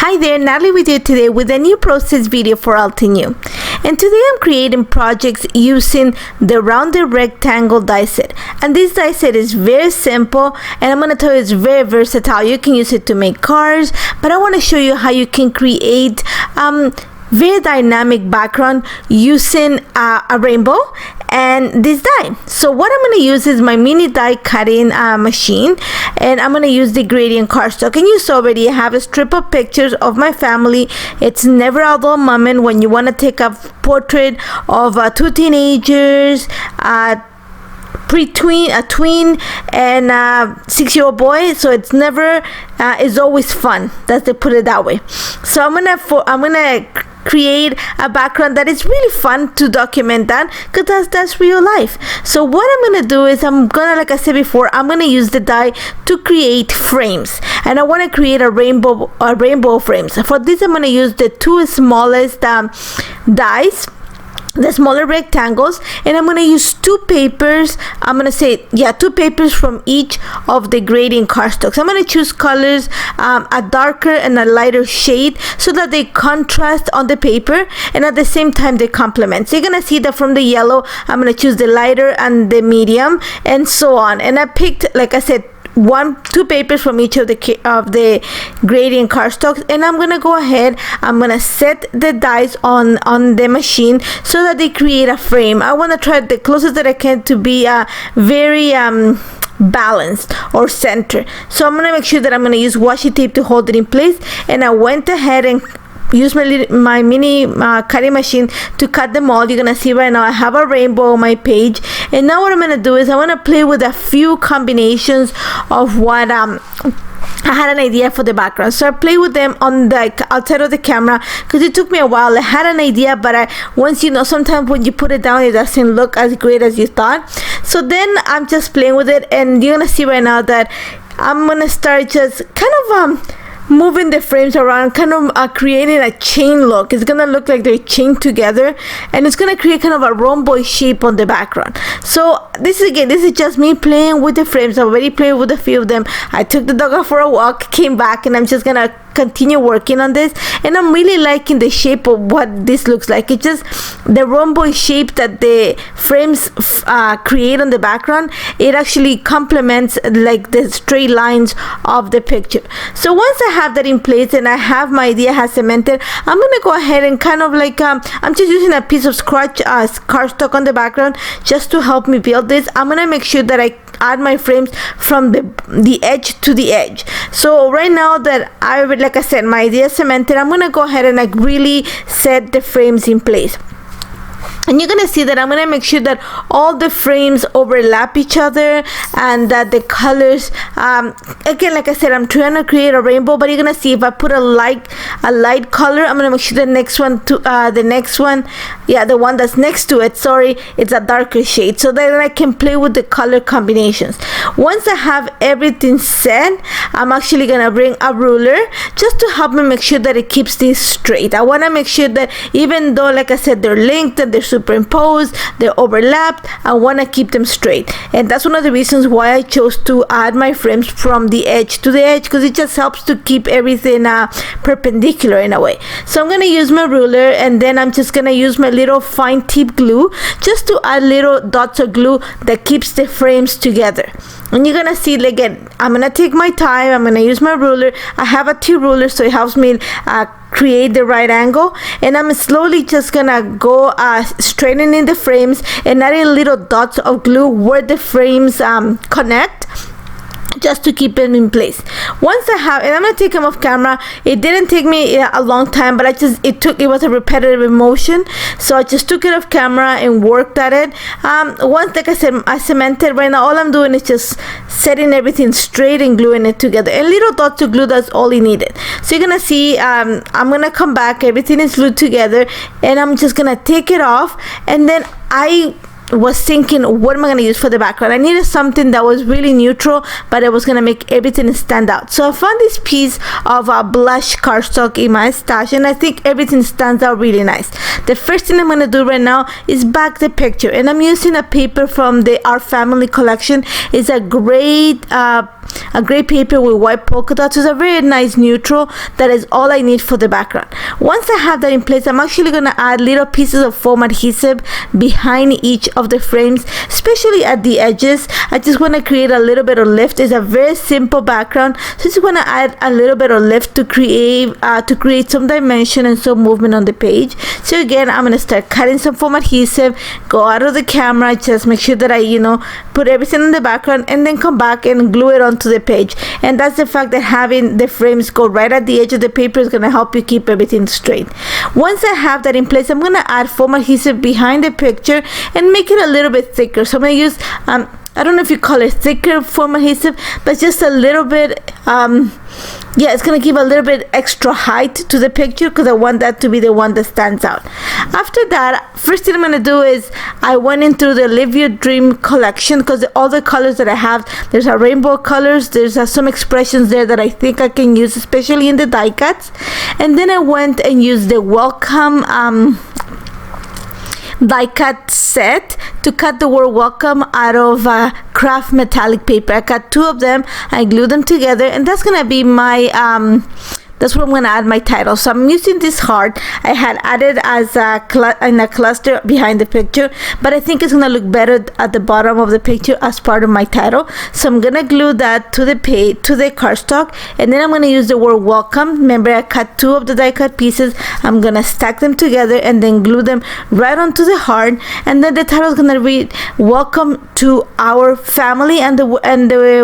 Hi there, Natalie with you today with a new process video for Altenew. And today I'm creating projects using the rounded rectangle die set. And this die set is very simple, and I'm going to tell you it's very versatile. You can use it to make cars, but I want to show you how you can create very dynamic background using a rainbow and this die. So what I'm going to use is my mini die cutting machine, and I'm going to use the gradient cardstock. And you saw already I have a strip of pictures of my family. It's never a dull moment when you want to take a portrait of two teenagers, a tween and a 6-year-old boy. So it's never it's always fun. That's to put it that way. So I'm gonna create a background that is really fun to document that, because that's real life. So what I'm gonna do is like I said before, I'm gonna use the die to create frames, and I want to create a rainbow frames. For this I'm gonna use the two smallest dies, the smaller rectangles, and I'm going to use two papers. I'm going to say, two papers from each of the gradient cardstocks. I'm going to choose colors, a darker and a lighter shade, so that they contrast on the paper and at the same time they complement. So you're going to see that from the yellow, I'm going to choose the lighter and the medium, and so on. And I picked, like I said, two papers from each of the gradient cardstocks, and I'm gonna go ahead, I'm gonna set the dies on the machine so that they create a frame. I want to try the closest that I can to be very balanced or center. So I'm gonna make sure that I'm gonna use washi tape to hold it in place, and I went ahead and use my mini cutting machine to cut them all. You're gonna see right now I have a rainbow on my page, and now what I'm gonna do is I want to play with a few combinations of what I had an idea for the background. So I play with them on the outside of the camera, because it took me a while. I had an idea, but once sometimes when you put it down, it doesn't look as great as you thought. So then I'm just playing with it, and you're gonna see right now that I'm gonna start just kind of moving the frames around, kind of creating a chain look. It's gonna look like they're chained together, and it's gonna create kind of a rhomboid shape on the background. So this is just me playing with the frames. I already played with a few of them. I took the dog out for a walk, came back, and I'm just gonna continue working on this, and I'm really liking the shape of what this looks like. It's just the rhomboid shape that the frames create on the background. It actually complements like the straight lines of the picture. So once I have that in place and I have my idea has cemented, I'm gonna go ahead and kind of like I'm just using a piece of scratch cardstock on the background just to help me build this. I'm gonna make sure that I add my frames from the edge to the edge. So right now that like I said, my idea is cemented, I'm gonna go ahead and like really set the frames in place. And you're gonna see that I'm gonna make sure that all the frames overlap each other, and that the colors again, like I said, I'm trying to create a rainbow, but you're gonna see if I put a light color, I'm gonna make sure the next one the one that's next to it, it's a darker shade, so that I can play with the color combinations. Once I have everything set, I'm actually gonna bring a ruler just to help me make sure that it keeps this straight. I want to make sure that even though, like I said, they're linked and they're superimposed, they're overlapped, I want to keep them straight. And that's one of the reasons why I chose to add my frames from the edge to the edge, because it just helps to keep everything perpendicular in a way. So I'm going to use my ruler, and then I'm just going to use my little fine tip glue just to add little dots of glue that keeps the frames together. And you're gonna see, again, I'm gonna take my time, I'm gonna use my ruler. I have a T-ruler, so it helps me create the right angle, and I'm slowly just gonna go straightening the frames and adding little dots of glue where the frames connect, just to keep them in place. Once I have, and I'm gonna take them off camera. It didn't take me a long time, but it was a repetitive motion, so I just took it off camera and worked at it. Once, like I said, I cemented. Right now all I'm doing is just setting everything straight and gluing it together, and little dots of glue, that's all it needed. So you're gonna see I'm gonna come back, everything is glued together, and I'm just gonna take it off, and then was thinking, what am I going to use for the background? I needed something that was really neutral, but it was going to make everything stand out. So I found this piece of blush cardstock in my stash, and I think everything stands out really nice. The first thing I'm going to do right now is back the picture, and I'm using a paper from the Our Family collection. It's a great paper with white polka dots. It's a very nice neutral. That is all I need for the background. Once I have that in place, I'm actually going to add little pieces of foam adhesive behind each of the frames, especially at the edges. I just want to create a little bit of lift. It's a very simple background, so I just want to add a little bit of lift to create some dimension and some movement on the page. So again, I'm going to start cutting some foam adhesive, go out of the camera, just make sure that I put everything in the background, and then come back and glue it onto the page. And that's the fact that having the frames go right at the edge of the paper is going to help you keep everything straight. Once I have that in place, I'm going to add foam adhesive behind the picture and make it a little bit thicker. So I'm going to use I don't know if you call it thicker foam adhesive, but just a little bit, it's going to give a little bit extra height to the picture, because I want that to be the one that stands out. After that, first thing I'm going to do is I went into the Live Your Dream collection, because all the colors that I have, there's a rainbow colors, there's some expressions there that I think I can use, especially in the die cuts. And then I went and used the Welcome die cut set to cut the word welcome out of craft metallic paper. I cut 2 of them, I glued them together, and that's gonna be my that's where I'm going to add my title. So I'm using this heart. I had added as in a cluster behind the picture, but I think it's going to look better at the bottom of the picture as part of my title. So I'm going to glue that to the page, to the cardstock, and then I'm going to use the word welcome. Remember, I cut 2 of the die cut pieces. I'm going to stack them together and then glue them right onto the heart, and then the title is going to read welcome to our family, and the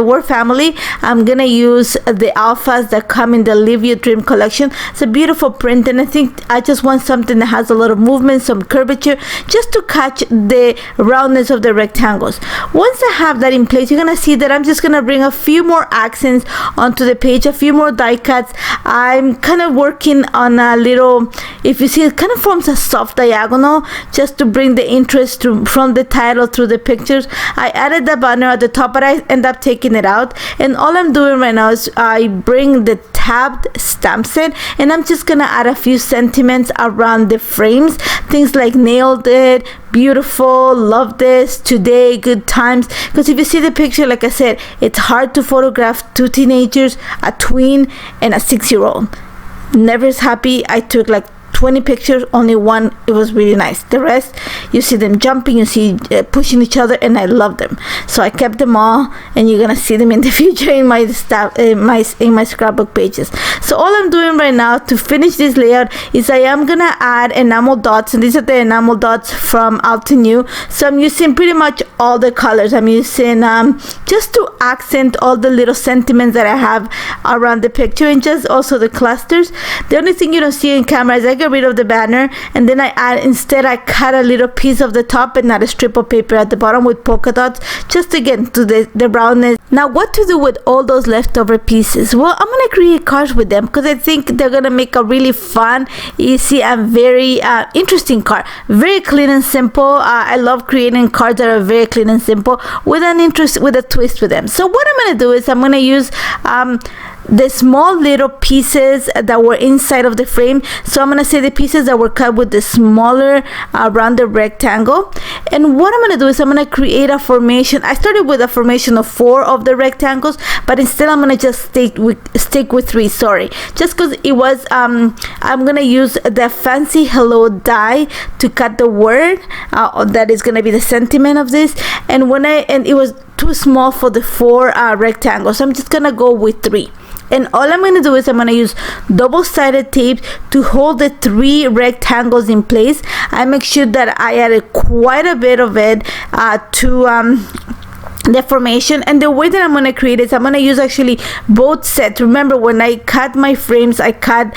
word family, I'm going to use the alphas that come in the Live Your Dream collection. It's a beautiful print, and I think I just want something that has a lot of movement, some curvature, just to catch the roundness of the rectangles. Once I have that in place, you're gonna see that I'm just gonna bring a few more accents onto the page, a few more die cuts. I'm kind of working on a little, if you see, it kind of forms a soft diagonal just to bring the interest from the title through the pictures. I added the banner at the top, but I end up taking it out, and all I'm doing right now is I bring the tabbed stamp set, and I'm just gonna add a few sentiments around the frames, things like nailed it, beautiful, love this, today, good times. Because if you see the picture, like I said, it's hard to photograph 2 teenagers, a tween, and a 6-year-old. Never is happy. I took like 20 pictures, only one, it was really nice. The rest, you see them jumping, you see pushing each other, and I love them. So I kept them all, and you're gonna see them in the future in my scrapbook pages. So all I'm doing right now to finish this layout is I am gonna add enamel dots, and these are the enamel dots from Altenew. So I'm using pretty much all the colors. I'm using just to accent all the little sentiments that I have around the picture, and just also the clusters. The only thing you don't see in camera is I get rid of the banner, and then I cut a little piece of the top and not a strip of paper at the bottom with polka dots, just again to the brownness. Now, what to do with all those leftover pieces? Well, I'm gonna create cards with them, because I think they're gonna make a really fun, easy, and very interesting card. Very clean and simple. I love creating cards that are very clean and simple with a twist with them. So what I'm gonna do is I'm gonna use the small little pieces that were inside of the frame. So I'm gonna say the pieces that were cut with the smaller rounded rectangle. And what I'm gonna do is I'm gonna create a formation. I started with a formation of 4 of the rectangles, but instead I'm gonna just stick with 3. Sorry, just because it was I'm gonna use the fancy hello die to cut the word that is gonna be the sentiment of this. And it was too small for the 4 rectangles, so I'm just gonna go with 3. And all I'm going to do is I'm going to use double-sided tape to hold the 3 rectangles in place. I make sure that I added quite a bit of it to the formation. And the way that I'm going to create is I'm going to use actually both sets. Remember, when I cut my frames, I cut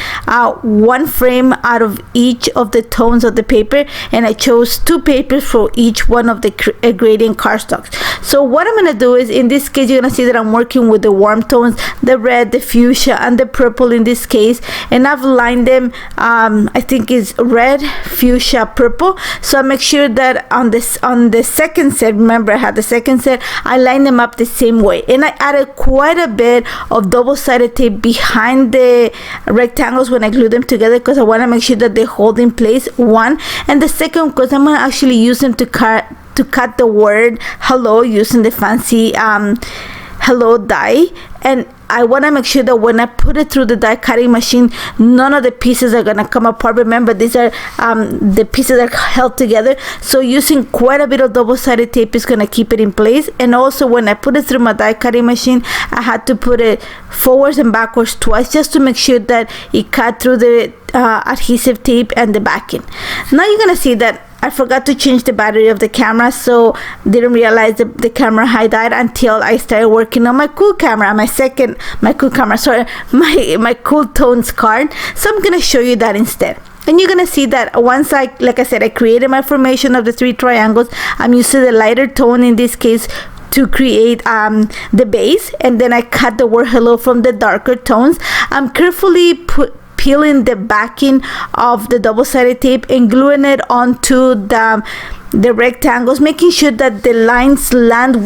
one frame out of each of the tones of the paper, and I chose 2 papers for each one of the gradient cardstocks. So what I'm going to do is, in this case, you're going to see that I'm working with the warm tones, the red, the fuchsia, and the purple in this case, and I've lined them, I think is red, fuchsia, purple. So I make sure that on the second set, remember I had the second set, I line them up the same way, and I added quite a bit of double-sided tape behind the rectangles when I glue them together, because I want to make sure that they hold in place, one. And the second, because I'm going to actually use them to cut the word hello using the fancy hello die. And I want to make sure that when I put it through the die cutting machine, none of the pieces are going to come apart. Remember, these are the pieces that are held together, so using quite a bit of double-sided tape is going to keep it in place. And also, when I put it through my die cutting machine, I had to put it forwards and backwards twice, just to make sure that it cut through the adhesive tape and the backing. Now you're going to see that I forgot to change the battery of the camera, so didn't realize the camera had died until I started working on my cool cool tones card. So I'm gonna show you that instead. And you're gonna see that once like I said, I created my formation of the 3 triangles. I'm using the lighter tone in this case to create the base, and then I cut the word hello from the darker tones. I'm carefully peeling the backing of the double-sided tape and gluing it onto the rectangles, making sure that the lines land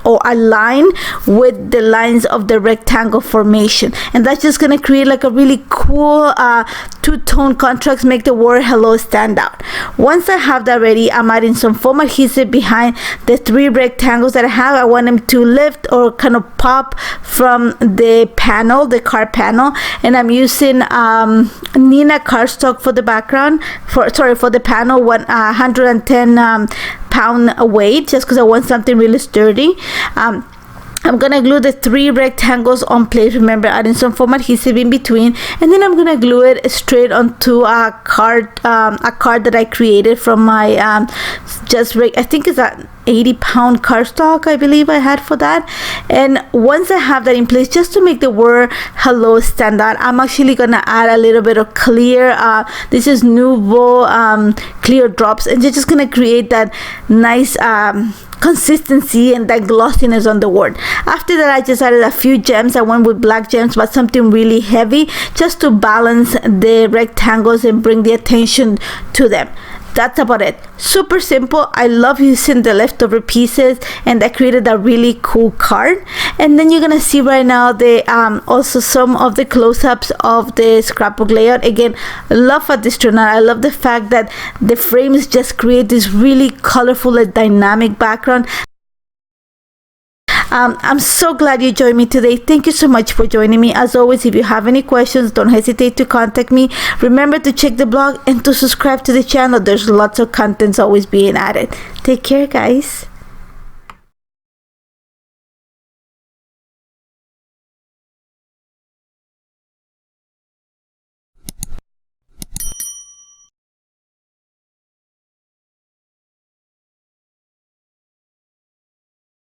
or align with the lines of the rectangle formation. And that's just gonna create like a really cool 2-tone contrast, make the word hello stand out. Once I have that ready, I'm adding some foam adhesive behind the 3 rectangles that I have. I want them to lift or kind of pop from the panel, the card panel, and I'm using Nina cardstock for the background, for the panel, 110 pound weight, just because I want something really sturdy. I'm gonna glue the 3 rectangles on place, remember adding some foam adhesive in between, and then I'm gonna glue it straight onto a card that I created from my I think it's a 80-pound cardstock, I believe I had for that. And once I have that in place, just to make the word hello stand out, I'm actually gonna add a little bit of clear, this is Nouveau clear drops, and you're just gonna create that nice consistency and that glossiness on the word. After that, I just added a few gems. I went with black gems, but something really heavy, just to balance the rectangles and bring the attention to them. That's about it. Super simple. I love using the leftover pieces, and that created a really cool card. And then you're gonna see right now the also some of the close-ups of the scrapbook layout. Again, love how this turned out. I love the fact that the frames just create this really colorful and dynamic background. I'm so glad you joined me today. Thank you so much for joining me. As always, if you have any questions, don't hesitate to contact me. Remember to check the blog and to subscribe to the channel. There's lots of contents always being added. Take care, guys.